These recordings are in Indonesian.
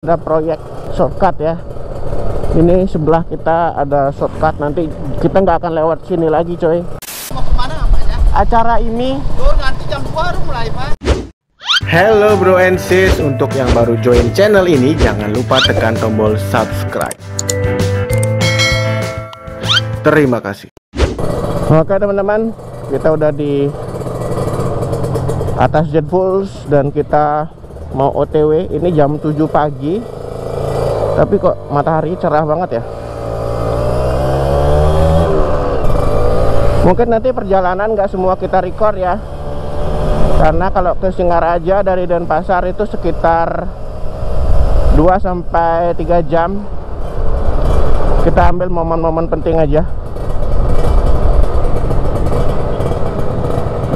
Ada proyek shortcut ya. Ini sebelah kita ada shortcut, nanti kita nggak akan lewat sini lagi coy. Mau kemana namanya? Acara ini Nanti jam 2 baru mulai Pak. Hello bro and sis, untuk yang baru join channel ini jangan lupa tekan tombol subscribe. Terima kasih. Oke teman-teman, kita udah di atas Jet Falls dan kita mau OTW. Ini jam 7 pagi, tapi kok matahari cerah banget ya. Mungkin nanti perjalanan nggak semua kita record ya, karena kalau ke Singaraja dari Denpasar itu sekitar 2-3 jam. Kita ambil momen-momen penting aja.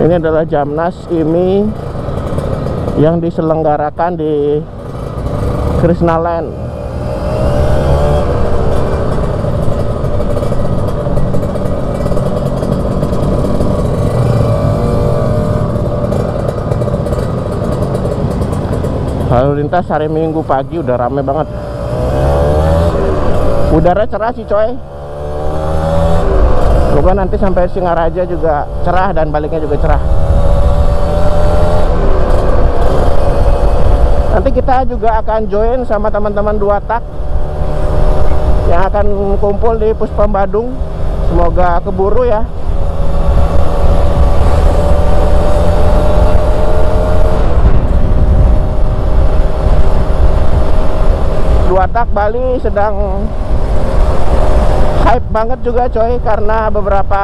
Ini adalah Jamnas IMI yang diselenggarakan di Krishna Land. Lalu lintas hari Minggu pagi udah rame banget. Udara cerah sih coy. Semoga nanti sampai Singaraja juga cerah dan baliknya juga cerah. Nanti kita juga akan join sama teman-teman Dua Tak yang akan kumpul di Puspom Badung. Semoga keburu ya. Dua Tak Bali sedang hype banget juga coy, karena beberapa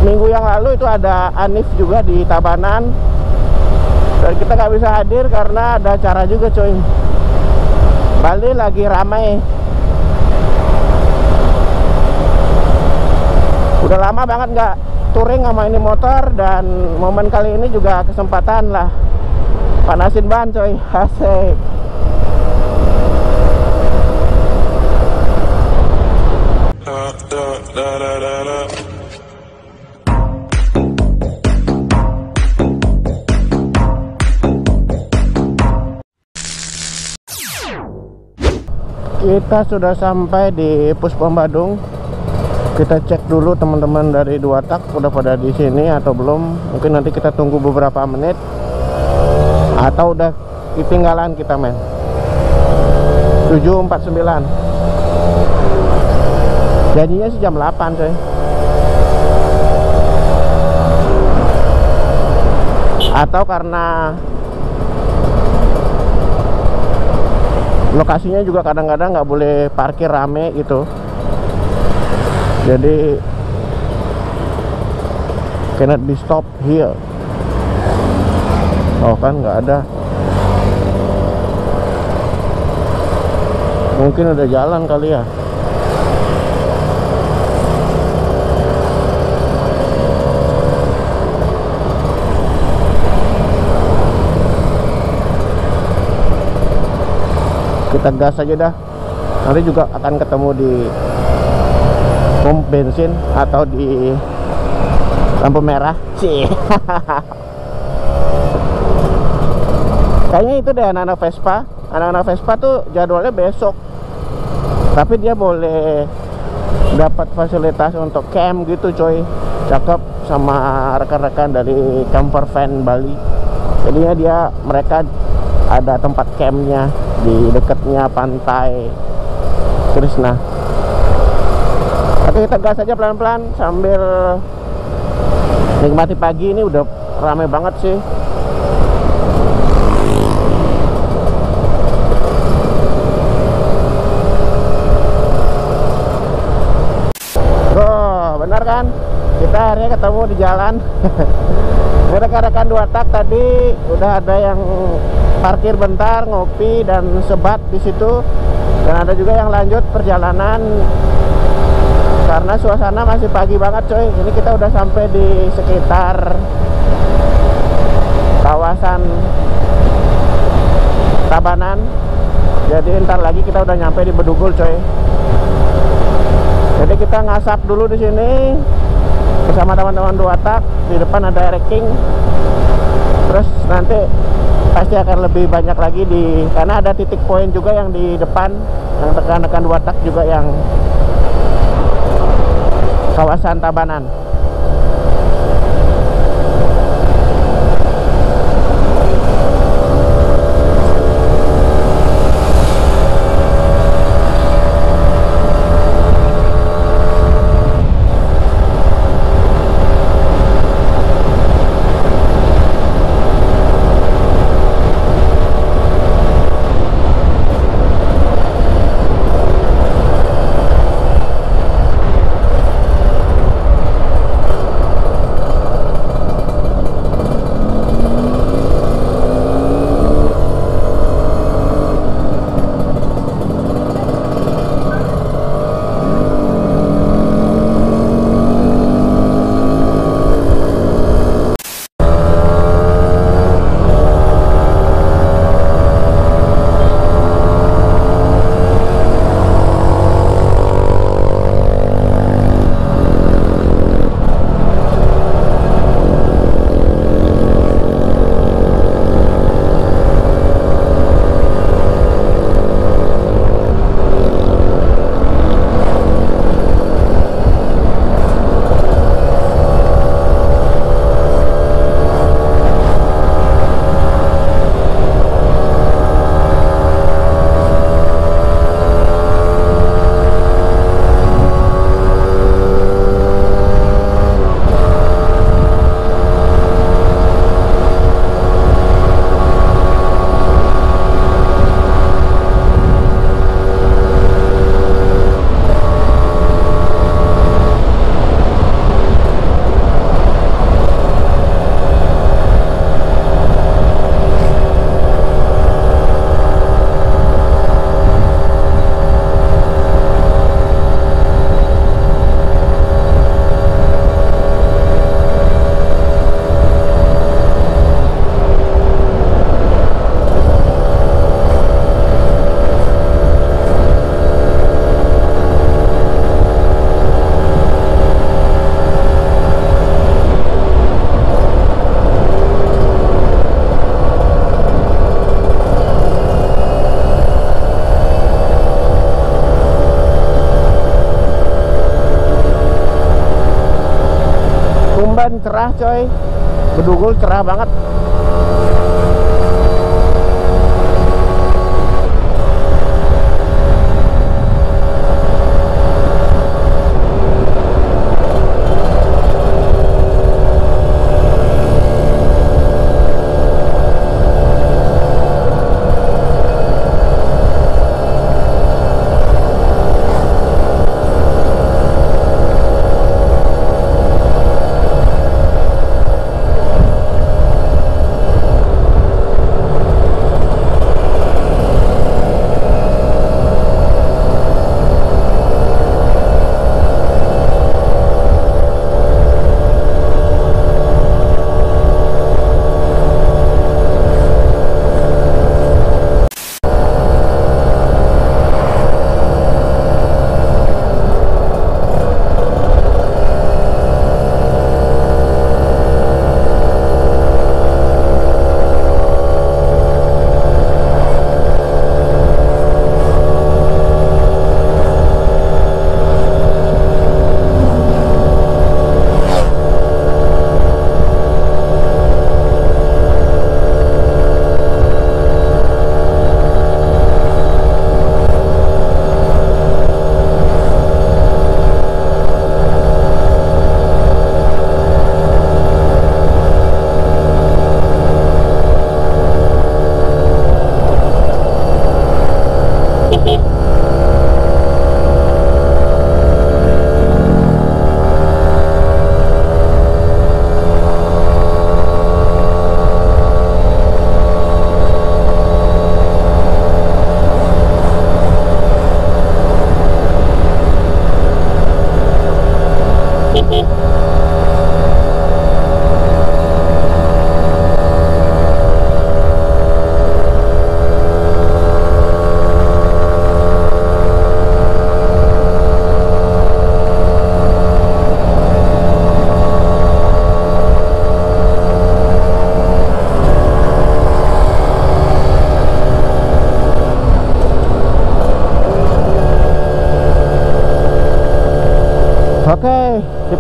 minggu yang lalu itu ada Anif juga di Tabanan dan kita nggak bisa hadir karena ada acara juga coy. Bali lagi ramai. Udah lama banget nggak touring sama ini motor, dan momen kali ini juga kesempatan lah panasin ban coy. Asik. Kita sudah sampai di Puspom Badung. Kita cek dulu teman-teman dari Dua Tak udah pada di sini atau belum. Mungkin nanti kita tunggu beberapa menit atau udah ketinggalan kita men. 7.49. Janjinya sih jam 8 coy. Atau karena lokasinya juga kadang-kadang nggak boleh parkir rame gitu, jadi cannot be stop here. Oh kan nggak ada, mungkin udah jalan kali ya. Kita gas aja dah. Nanti juga akan ketemu di pom bensin atau di lampu merah sih. Kayaknya itu deh anak-anak Vespa. Anak-anak Vespa tuh jadwalnya besok, tapi dia boleh dapat fasilitas untuk camp gitu coy. Cakep, sama rekan-rekan dari Camper Van Bali. Jadinya mereka ada tempat campnya di dekatnya pantai Krishna. Oke, kita gas aja pelan-pelan sambil nikmati pagi. Ini udah ramai banget sih. Oh, benar kan? Kita akhirnya ketemu di jalan. Rekan-rekan Dua Tak tadi udah ada yang parkir bentar, ngopi dan sebat di situ, dan ada juga yang lanjut perjalanan karena suasana masih pagi banget coy. Ini kita udah sampai di sekitar kawasan Tabanan, jadi ntar lagi kita udah nyampe di Bedugul coy. Jadi kita ngasap dulu di sini bersama teman-teman Dua Tak. Di depan ada Ereking, terus nanti pasti akan lebih banyak lagi karena ada titik poin juga yang di depan, yang tekan-tekan 2 tak juga yang kawasan Tabanan. Cerah coy, Bedugul cerah banget.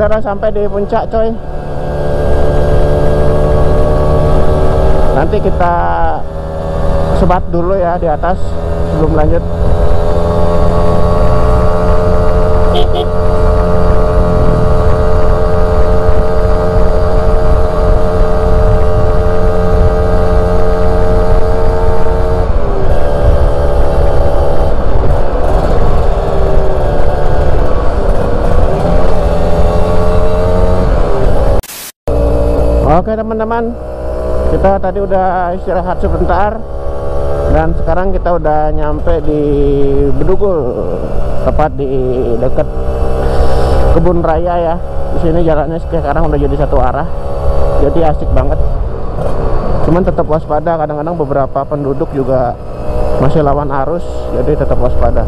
Kita udah sampai di puncak, coy. Nanti kita sebat dulu ya di atas sebelum lanjut. Oke teman-teman, kita tadi udah istirahat sebentar dan sekarang kita udah nyampe di Bedugul, tepat di dekat kebun raya ya. Di sini jalannya sekarang udah jadi satu arah, jadi asik banget. Cuman tetap waspada, kadang-kadang beberapa penduduk juga masih lawan arus, jadi tetap waspada.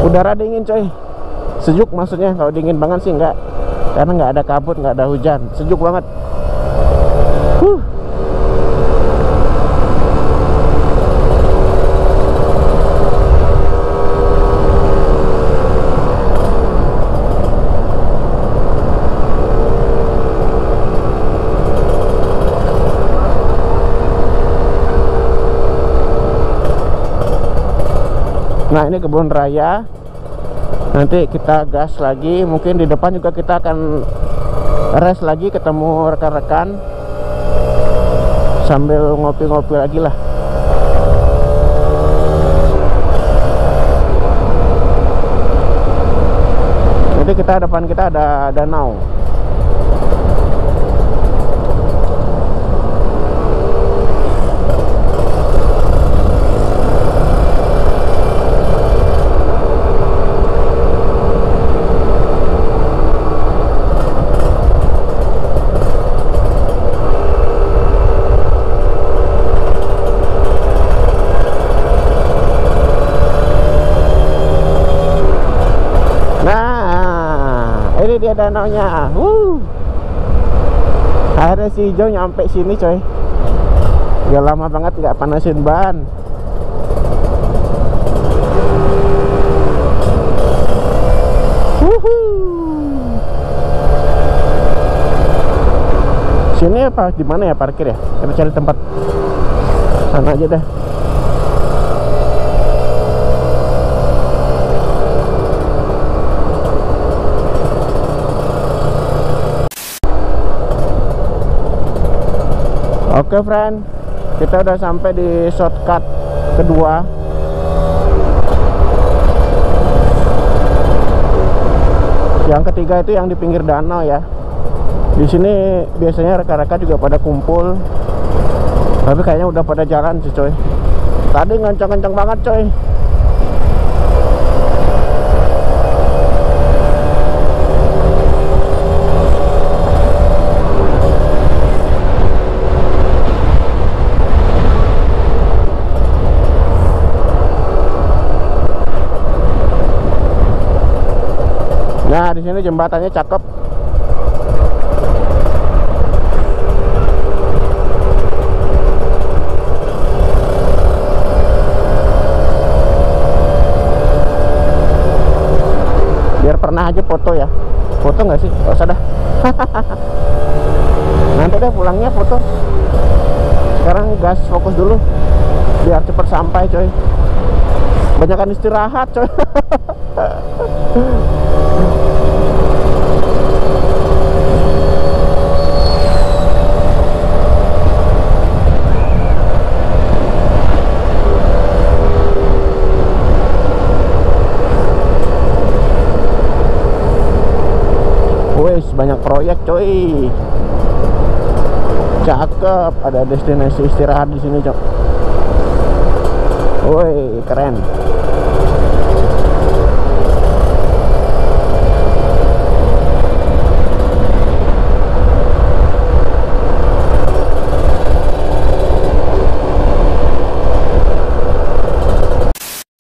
Udara dingin coy, sejuk maksudnya. Kalau dingin banget sih enggak, karena nggak ada kabut, nggak ada hujan, sejuk banget. Nah ini kebun raya, nanti kita gas lagi, mungkin di depan juga kita akan rest lagi, ketemu rekan-rekan sambil ngopi-ngopi lagi lah. Jadi depan kita ada danau. Ini dia danaunya. Akhirnya si hijau nyampe sini coy. Udah lama banget nggak panasin ban. Sini apa di mana ya parkir ya? Kita cari tempat sana aja deh. Oke friend, kita udah sampai di shortcut kedua. Yang ketiga itu yang di pinggir danau ya. Di sini biasanya rekan-rekan juga pada kumpul, tapi kayaknya udah pada jalan sih coy. Tadi ngancang-ngancang banget coy. Nah, di sini jembatannya cakep. Biar pernah aja foto ya. Foto nggak sih? Gak usah dah. Nanti deh pulangnya foto. Sekarang gas fokus dulu biar cepet sampai coy. Banyakan istirahat coy. Wes banyak proyek coy. Cakep, ada destinasi istirahat di sini cok. Woi, keren.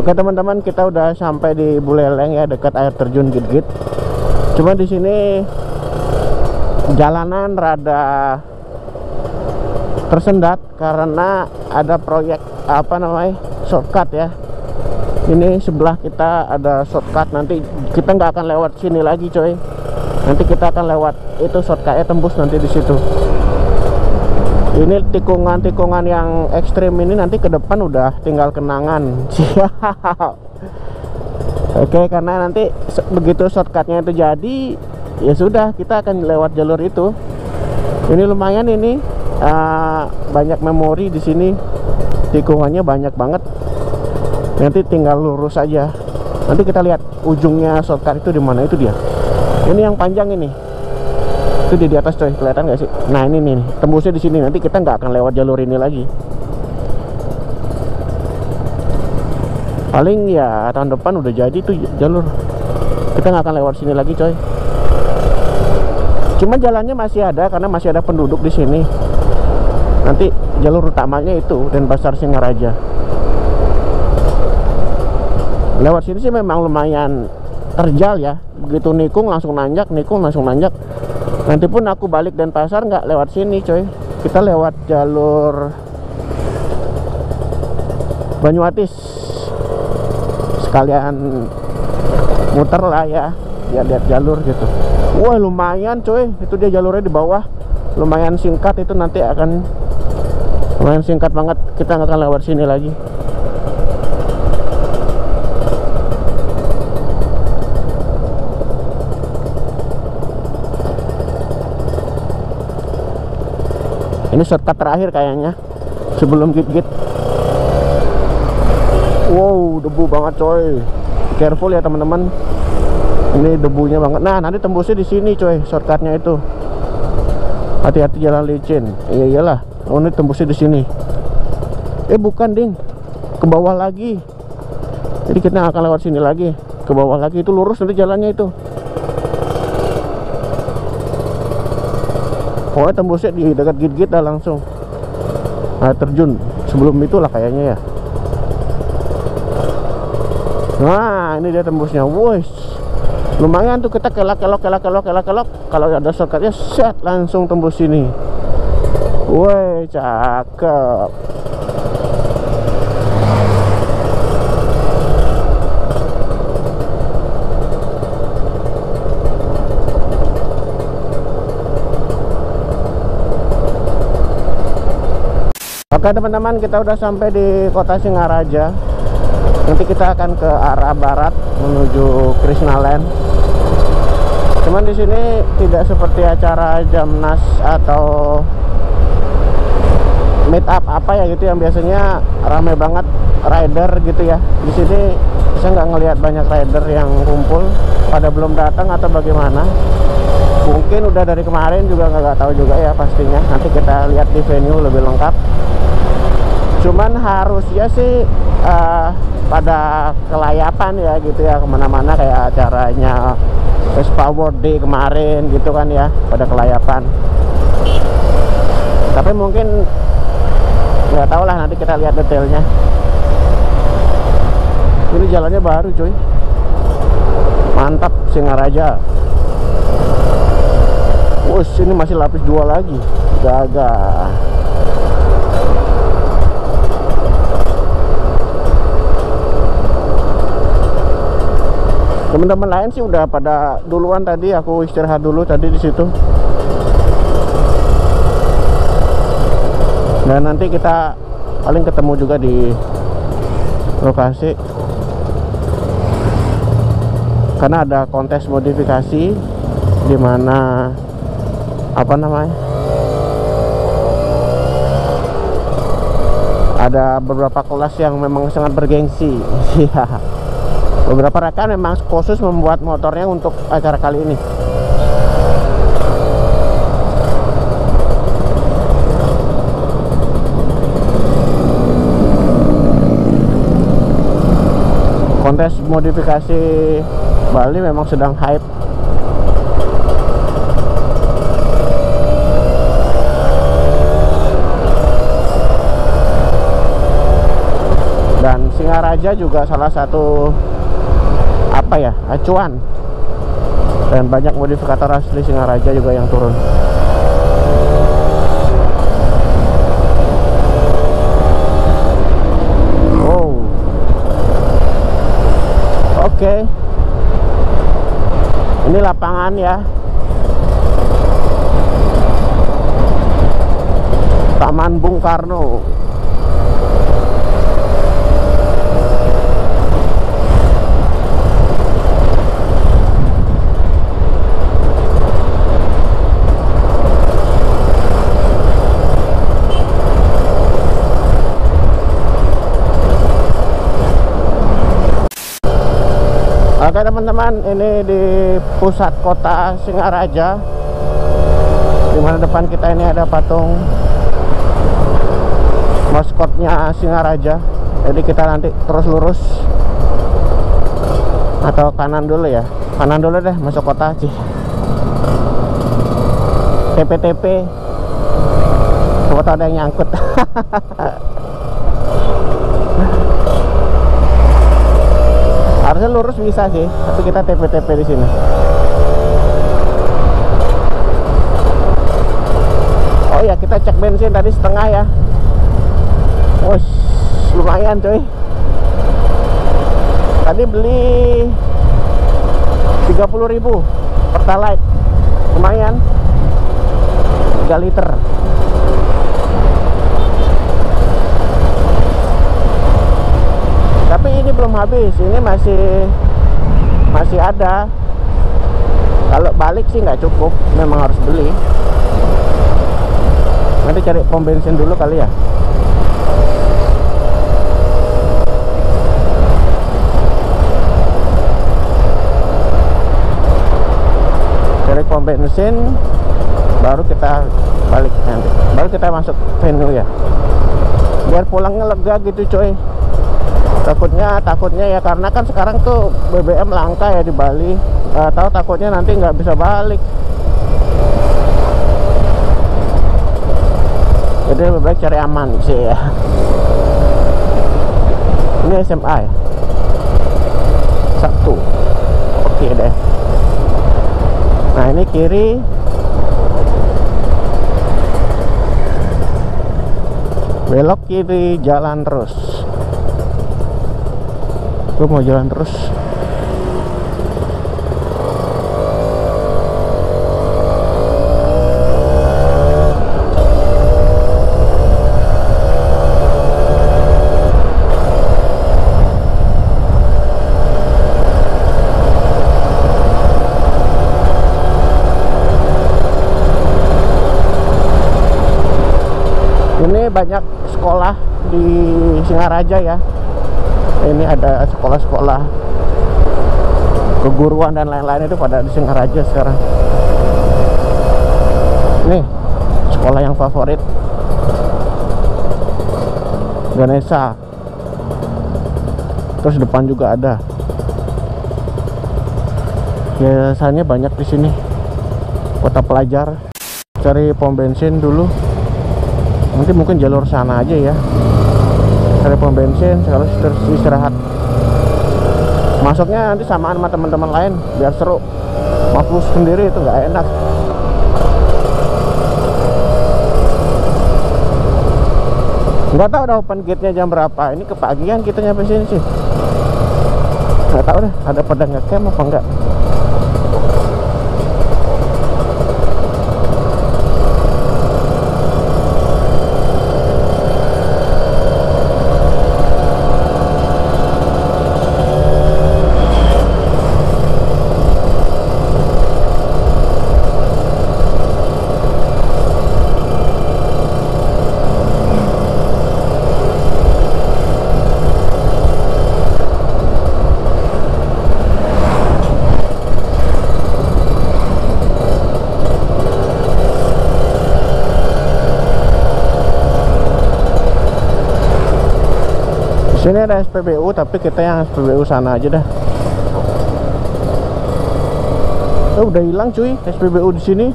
Oke teman-teman, kita udah sampai di Buleleng ya, dekat air terjun Git-Git. Cuma di sini jalanan rada tersendat karena ada proyek apa namanya shortcut ya. Ini sebelah kita ada shortcut, nanti kita nggak akan lewat sini lagi coy, nanti kita akan lewat itu shortcutnya, tembus nanti di situ. Ini tikungan-tikungan yang ekstrim ini nanti ke depan udah tinggal kenangan. Oke, karena nanti begitu shortcutnya itu jadi, ya sudah kita akan lewat jalur itu. Ini lumayan ini banyak memori di sini, tikungannya banyak banget. Nanti tinggal lurus aja. Nanti kita lihat ujungnya shortcut itu di mana, itu dia. Ini yang panjang ini. Itu di atas coy, kelihatan nggak sih? Nah ini nih, tembusnya di sini. Nanti kita nggak akan lewat jalur ini lagi. Paling ya tahun depan udah jadi tuh jalur. Kita nggak akan lewat sini lagi coy. Cuma jalannya masih ada karena masih ada penduduk di sini. Nanti jalur utamanya itu Denpasar Singaraja. Lewat sini sih memang lumayan terjal ya. Begitu nikung langsung nanjak, nikung langsung nanjak. Nanti pun aku balik Denpasar nggak lewat sini coy. Kita lewat jalur Banyuatis. Sekalian muter lah ya, biar lihat jalur gitu. Wah lumayan coy, itu dia jalurnya di bawah. Lumayan singkat, itu nanti akan lumayan singkat banget. Kita nggak akan lewat sini lagi. Ini shortcut terakhir kayaknya sebelum git-git. Wow, debu banget coy. Careful ya teman-teman. Ini debunya banget. Nah, nanti tembusnya di sini coy, shortcutnya itu. Hati-hati jalan licin. Iya iyalah. Oh, ini tembusnya di sini. Bukan ding. Ke bawah lagi. Jadi kita nggak akan lewat sini lagi. Ke bawah lagi, itu lurus nanti jalannya itu. Pokoknya tembusnya di dekat git-git dah langsung. Nah, terjun sebelum itulah kayaknya ya. Nah, ini dia tembusnya. Woi, lumayan tuh, kita kelak. Kalau ada shortcutnya, set langsung tembus sini. Woi, cakep. Oke teman-teman, kita udah sampai di kota Singaraja. Nanti kita akan ke arah barat menuju Krishnaland. Cuman di sini tidak seperti acara Jamnas atau meet up apa ya gitu yang biasanya ramai banget rider gitu ya. Di sini saya nggak ngelihat banyak rider yang kumpul, pada belum datang atau bagaimana. Mungkin udah dari kemarin juga nggak tahu juga ya pastinya. Nanti kita lihat di venue lebih lengkap. Cuman harusnya sih pada kelayapan ya gitu ya, kemana-mana kayak acaranya Vespa World Day kemarin gitu kan ya, pada kelayapan. Tapi mungkin nggak tahu lah, nanti kita lihat detailnya. Ini jalannya baru cuy, mantap Singaraja. Wush, ini masih lapis 2 lagi, gagah. Teman-teman lain sih udah pada duluan tadi, aku istirahat dulu tadi di situ. Dan nanti kita paling ketemu juga di lokasi, karena ada kontes modifikasi di mana apa namanya, ada beberapa kelas yang memang sangat bergengsi. Beberapa rekan memang khusus membuat motornya untuk acara kali ini. Kontes modifikasi Bali memang sedang hype. Dan Singaraja juga salah satu apa ya, acuan, dan banyak modifikator asli Singaraja juga yang turun. Oke. Ini lapangan ya. Taman Bung Karno. Oke teman-teman, ini di pusat kota Singaraja, dimana depan kita ini ada patung maskotnya Singaraja. Jadi kita nanti terus lurus atau kanan dulu ya, kanan dulu deh masuk kota sih. TP foto ada yang nyangkut. Harusnya lurus bisa sih, tapi kita TP di sini. Oh ya, kita cek bensin tadi setengah ya. Wos, lumayan coy. Tadi beli 30.000 Pertalite, lumayan, 3 liter. Tapi ini belum habis, ini masih ada. Kalau balik sih nggak cukup, memang harus beli. Nanti cari pom bensin dulu kali ya. Cari pom bensin, baru kita balik nanti. Baru kita masuk venue ya. Biar pulangnya lega gitu coy. Takutnya ya, karena kan sekarang tuh BBM langka ya di Bali. Tahu takutnya nanti nggak bisa balik. Jadi lebih baik cari aman sih ya. Ini SMA ya, Sabtu. Oke deh. Nah ini kiri. Belok kiri, jalan terus. Gue mau jalan terus. Ini banyak sekolah di Singaraja ya. Ini ada sekolah-sekolah keguruan dan lain-lain itu pada di Singaraja sekarang. Nih sekolah yang favorit, Ganesha. Terus depan juga ada. Biasanya banyak di sini kota pelajar. Cari pom bensin dulu. Nanti mungkin jalur sana aja ya. Cari pom bensin, sekaligus istirahat. Masuknya nanti samaan sama teman-teman lain biar seru. Masuk sendiri itu nggak enak. Nggak tahu udah open gate-nya jam berapa. Ini kepagian kita nyampe sini sih. Nggak tahu deh ada pada nge-camp apa enggak. Sini ada SPBU, tapi kita yang SPBU sana aja dah. Oh, udah hilang cuy SPBU di sini.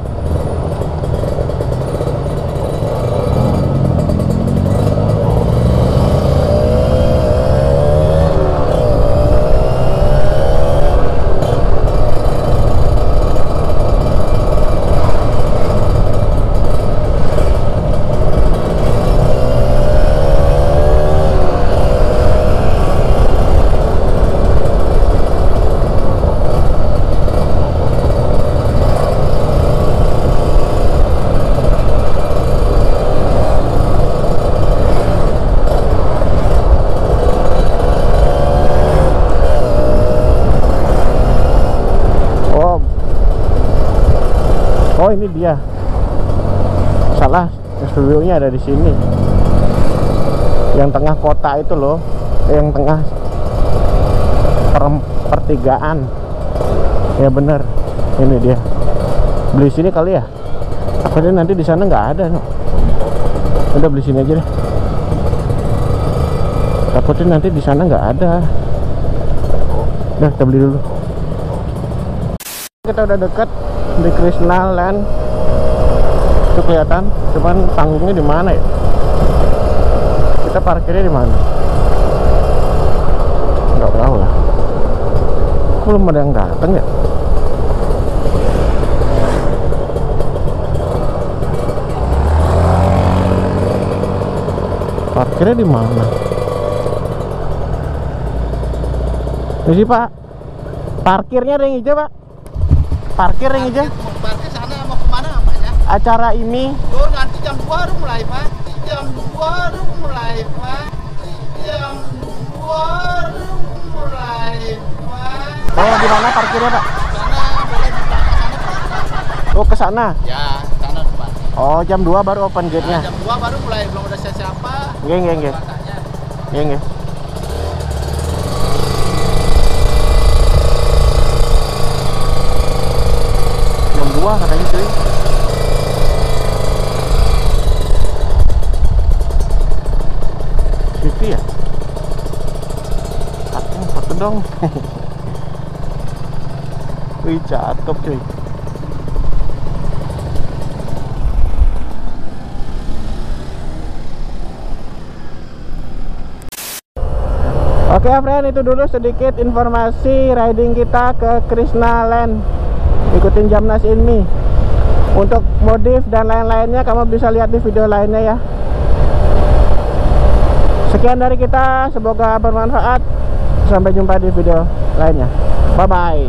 Oh, ini dia. Salah, studionya ada di sini. Yang tengah kota itu loh, yang tengah pertigaan. Ya bener, ini dia. Beli sini kali ya. Takutnya nanti di sana nggak ada, no. Udah beli sini aja deh. Takutnya nanti di sana nggak ada. Udah, kita beli dulu. Kita udah deket di Krishna Land. Itu kelihatan, cuman panggungnya di mana ya? Kita parkirnya di mana? Nggak tahu lah. Belum ada yang datang ya? Parkirnya di mana? Ini sih Pak. Parkirnya ring hijau Pak. Parkir ring hijau. Parkir sana mau kemana namanya? Acara ini. Tuh nanti jam 2 baru mulai Pak. Jam 2 baru mulai Pak. Jam 2 baru mulai Pak. Oh, di mana parkirnya Pak? Sana boleh di belakang sana Pak. Oh, ke sana. Ya, sana Pak. Oh, jam 2 baru open gate-nya. Jam 2 baru mulai, belum ada siapa-siapa. Nggih, nggih, nggih. Belakangnya. Nggih, nggih. Jam 2 katanya cuy. Situ ya? Foto dong. Wih, cakep cuy. Oke friend, itu dulu sedikit informasi riding kita ke Krishna Land. Ikutin Jamnas ini. Untuk modif dan lain-lainnya kamu bisa lihat di video lainnya ya. Sekian dari kita, semoga bermanfaat. Sampai jumpa di video lainnya. Bye bye.